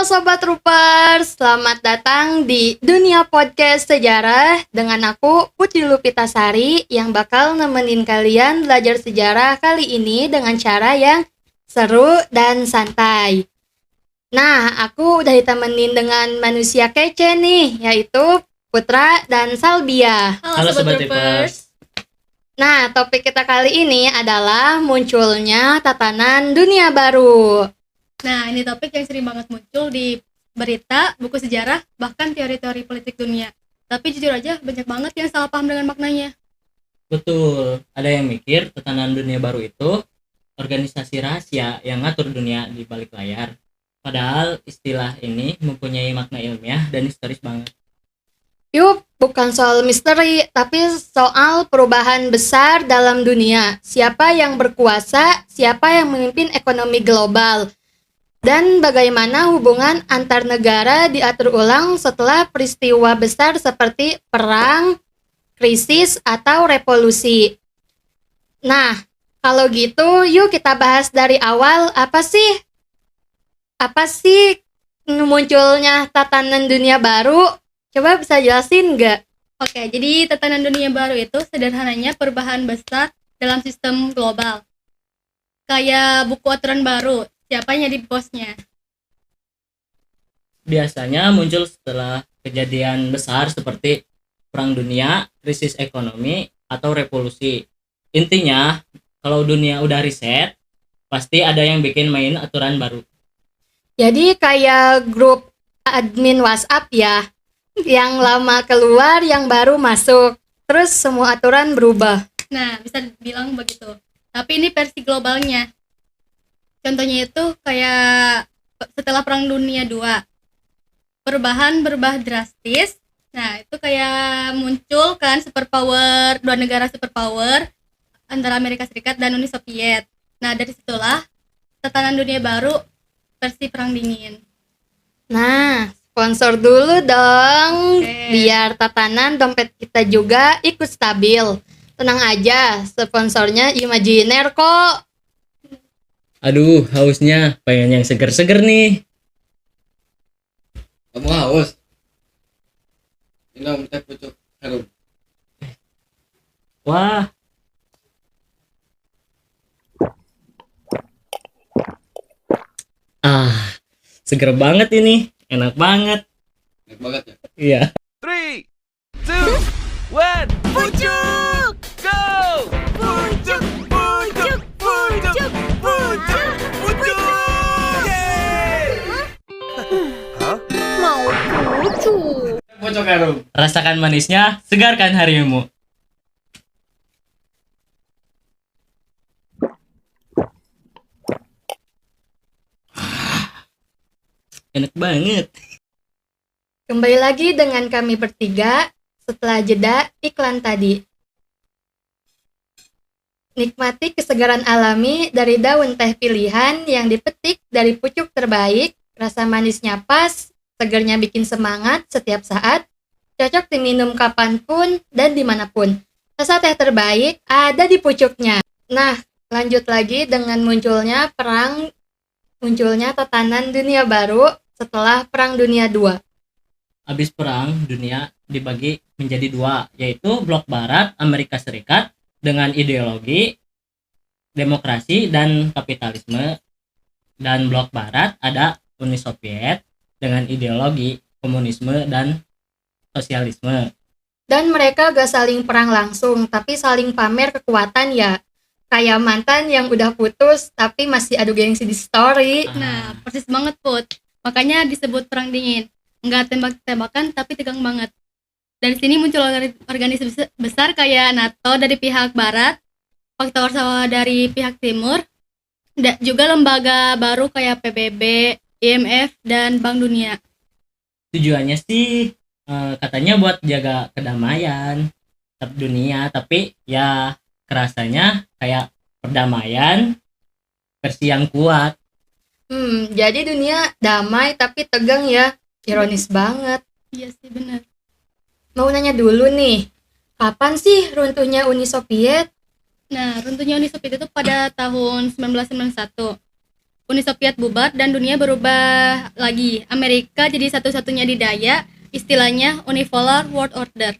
Halo Sobat Troopers, selamat datang di Dunia Podcast Sejarah dengan aku Putri Lupitasari yang bakal nemenin kalian belajar sejarah kali ini dengan cara yang seru dan santai. Nah, aku udah ditemenin dengan manusia kece nih, yaitu Putra dan Salbia. Halo Sobat Troopers. Nah, topik kita kali ini adalah munculnya tatanan dunia baru. Nah, ini topik yang sering banget muncul di berita, buku sejarah, bahkan teori-teori politik dunia. Tapi jujur aja banyak banget yang salah paham dengan maknanya. Betul, ada yang mikir tatanan dunia baru itu organisasi rahasia yang ngatur dunia di balik layar. Padahal istilah ini mempunyai makna ilmiah dan historis banget. Yuk, bukan soal misteri, tapi soal perubahan besar dalam dunia. Siapa yang berkuasa, siapa yang memimpin ekonomi global, dan bagaimana hubungan antar negara diatur ulang setelah peristiwa besar seperti perang, krisis, atau revolusi. Nah, kalau gitu yuk kita bahas dari awal, apa sih munculnya tatanan dunia baru? Coba bisa jelasin nggak? Oke, jadi tatanan dunia baru itu sederhananya perubahan besar dalam sistem global. Kayak buku aturan baru, siapa yang jadi bosnya? Biasanya muncul setelah kejadian besar seperti perang dunia, krisis ekonomi, atau revolusi. Intinya, kalau dunia udah reset, pasti ada yang bikin main aturan baru. Jadi kayak grup admin WhatsApp ya, yang lama keluar, yang baru masuk, terus semua aturan berubah. Nah, bisa dibilang begitu. Tapi ini versi globalnya. Contohnya itu kayak setelah Perang Dunia II, perubahan berubah drastis. Nah, itu kayak muncul kan dua negara superpower antara Amerika Serikat dan Uni Soviet. Nah, dari situlah tatanan dunia baru versi Perang Dingin. Nah, sponsor dulu dong, Oke. biar tatanan dompet kita juga ikut stabil. Tenang aja, sponsornya Imajiner kok. Aduh, hausnya pengen yang seger-seger nih. Kamu haus? Minum teh pucuk harum. Wah, seger banget ini, enak banget. Enak banget ya. Iya. 3, 2, 1, pucuk! Go! Pucuk, pucuk, pucuk, pucuk, pucuk! Yeay! Pucuk harum. Rasakan manisnya, segarkan harimu. Enak banget. Kembali lagi dengan kami bertiga setelah jeda iklan tadi. Nikmati kesegaran alami dari daun teh pilihan yang dipetik dari pucuk terbaik, rasa manisnya pas, segernya bikin semangat setiap saat, cocok diminum kapanpun dan dimanapun. Rasa teh terbaik ada di pucuknya. Nah, lanjut lagi dengan munculnya tatanan dunia baru setelah Perang Dunia II. Habis perang dunia dibagi menjadi dua, yaitu blok barat Amerika Serikat dengan ideologi demokrasi dan kapitalisme, dan blok barat ada Uni Soviet dengan ideologi komunisme dan sosialisme. Dan mereka gak saling perang langsung, tapi saling pamer kekuatan ya. Kayak mantan yang udah putus tapi masih adu gengsi di story. Nah, persis banget Put. Makanya disebut Perang Dingin. Nggak tembak-tembakan tapi tegang banget. Dari sini muncul organisasi besar kayak NATO dari pihak barat, Fakta Warsawa dari pihak timur, dan juga lembaga baru kayak PBB, IMF, dan Bank Dunia. Tujuannya sih katanya buat jaga kedamaian dunia, tapi ya kerasanya kayak perdamaian versi yang kuat. Jadi dunia damai tapi tegang ya. Ironis banget. Iya sih, benar. Mau nanya dulu nih, kapan sih runtuhnya Uni Soviet? Nah, runtuhnya Uni Soviet itu pada tahun 1991. Uni Soviet bubar dan dunia berubah lagi. Amerika jadi satu-satunya didaya, istilahnya Unipolar World Order.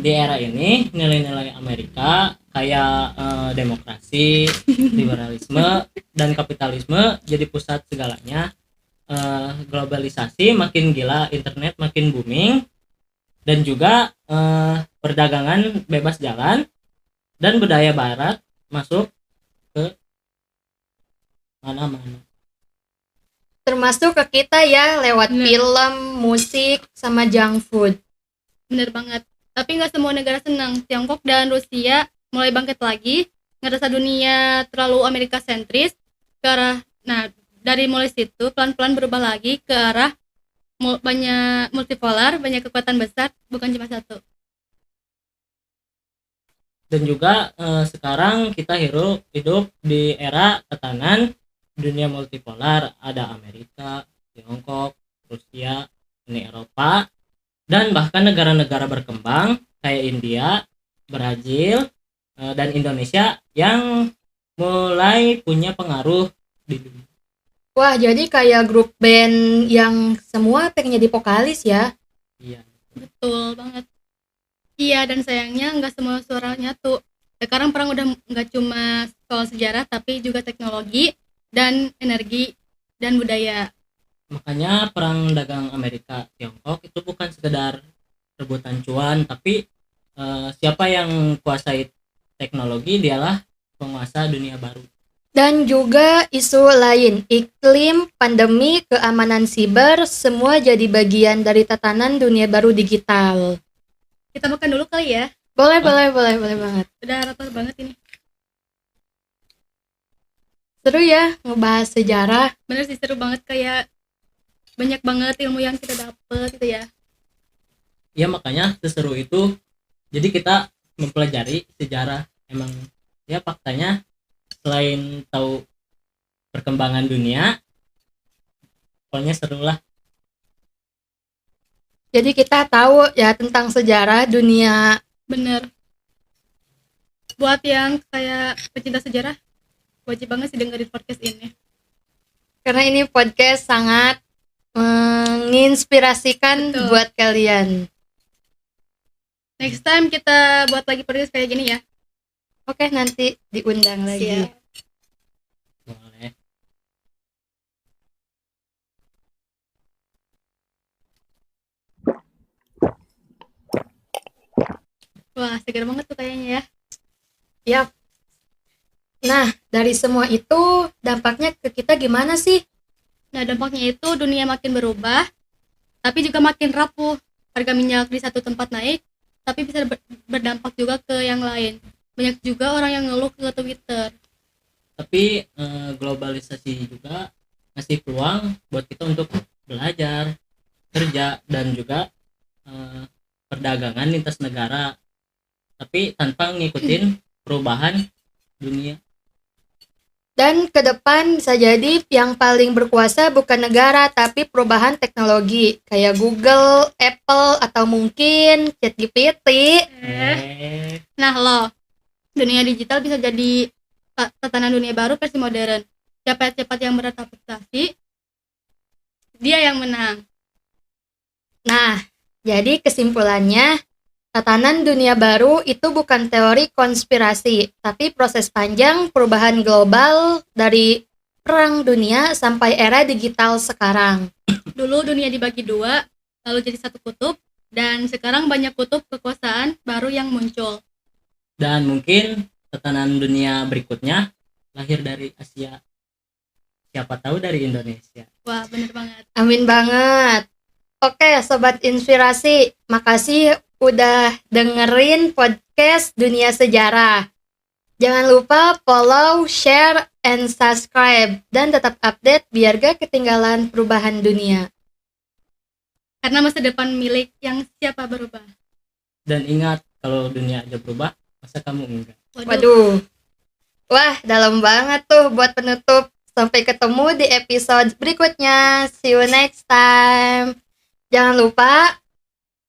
Di era ini nilai-nilai Amerika kayak demokrasi, liberalisme, dan kapitalisme jadi pusat segalanya. Globalisasi makin gila, internet makin booming, dan juga perdagangan bebas jalan dan budaya barat masuk ke mana-mana. Termasuk ke kita ya lewat Bener. film, musik, sama junk food. Bener banget. Tapi nggak semua negara senang. Tiongkok dan Rusia mulai bangkit lagi, ngerasa dunia terlalu Amerika sentris ke arah. Nah, dari mulai situ pelan-pelan berubah lagi ke arah banyak multipolar, banyak kekuatan besar, bukan cuma satu. Dan juga sekarang kita hidup di era tatanan dunia multipolar. Ada Amerika, Tiongkok, Rusia, Uni Eropa, dan bahkan negara-negara berkembang kayak India, Brazil, dan Indonesia yang mulai punya pengaruh di dunia. Wah, jadi kayak grup band yang semua pengen jadi vokalis ya. Iya. Betul banget. Iya, dan sayangnya nggak semua suara nyatu. Sekarang perang udah nggak cuma soal sejarah, tapi juga teknologi dan energi dan budaya. Makanya perang dagang Amerika Tiongkok itu bukan sekedar rebutan cuan, tapi siapa yang kuasai teknologi dialah penguasa dunia baru. Dan juga isu lain, iklim, pandemi, keamanan siber, semua jadi bagian dari tatanan dunia baru digital. Kita makan dulu kali ya. Boleh banget. Udah lapar banget ini. Seru ya ngebahas sejarah. Bener sih, seru banget, kayak banyak banget ilmu yang kita dapet gitu ya. Ya makanya seseru itu. Jadi kita mempelajari sejarah. Emang ya faktanya selain tahu perkembangan dunia, pokoknya seru lah. Jadi kita tahu ya tentang sejarah dunia. Bener. Buat yang kayak pecinta sejarah, wajib banget sih dengerin podcast ini. Karena ini podcast sangat menginspirasikan Betul. buat kalian. Next time kita buat lagi podcast kayak gini ya. Oke, nanti diundang lagi. Siap. Boleh. Wah, segar banget tuh kayaknya ya. Yap. Nah, dari semua itu dampaknya ke kita gimana sih? Nah, dampaknya itu dunia makin berubah, tapi juga makin rapuh. Harga minyak di satu tempat naik, tapi bisa berdampak juga ke yang lain. Banyak juga orang yang ngeluh ke Twitter. Tapi globalisasi juga ngasih peluang buat kita untuk belajar, kerja, dan juga perdagangan lintas negara, tapi tanpa ngikutin perubahan dunia. Dan ke depan bisa jadi yang paling berkuasa bukan negara, tapi perubahan teknologi kayak Google, Apple, atau mungkin ChatGPT. Nah loh, dunia digital bisa jadi tatanan dunia baru versi modern. Siapa cepat yang beradaptasi, dia yang menang. Nah, jadi kesimpulannya, tatanan dunia baru itu bukan teori konspirasi, tapi proses panjang perubahan global dari perang dunia sampai era digital sekarang. Dulu dunia dibagi dua, lalu jadi satu kutub, dan sekarang banyak kutub kekuasaan baru yang muncul. Dan mungkin tatanan dunia berikutnya lahir dari Asia, siapa tahu dari Indonesia. Wah, bener banget. Amin banget. Oke, Sobat Inspirasi, makasih udah dengerin podcast Dunia Sejarah. Jangan lupa follow, share, and subscribe. Dan tetap update biar gak ketinggalan perubahan dunia. Karena masa depan milik yang siapa berubah. Dan ingat, kalau dunia aja berubah, masa kamu enggak? Waduh. Wah, dalam banget tuh buat penutup. Sampai ketemu di episode berikutnya. See you next time. Jangan lupa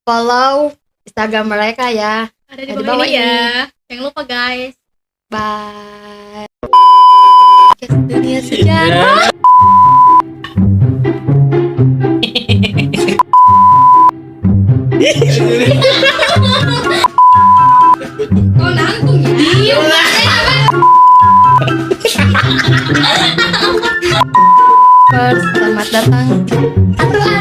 follow Instagram mereka ya. Ada di Ada di bawah bawah ini ya. Jangan lupa guys. Bye. podcast dunia sejarah. Oh nanggung ya. Iya. Selamat datang. Atuh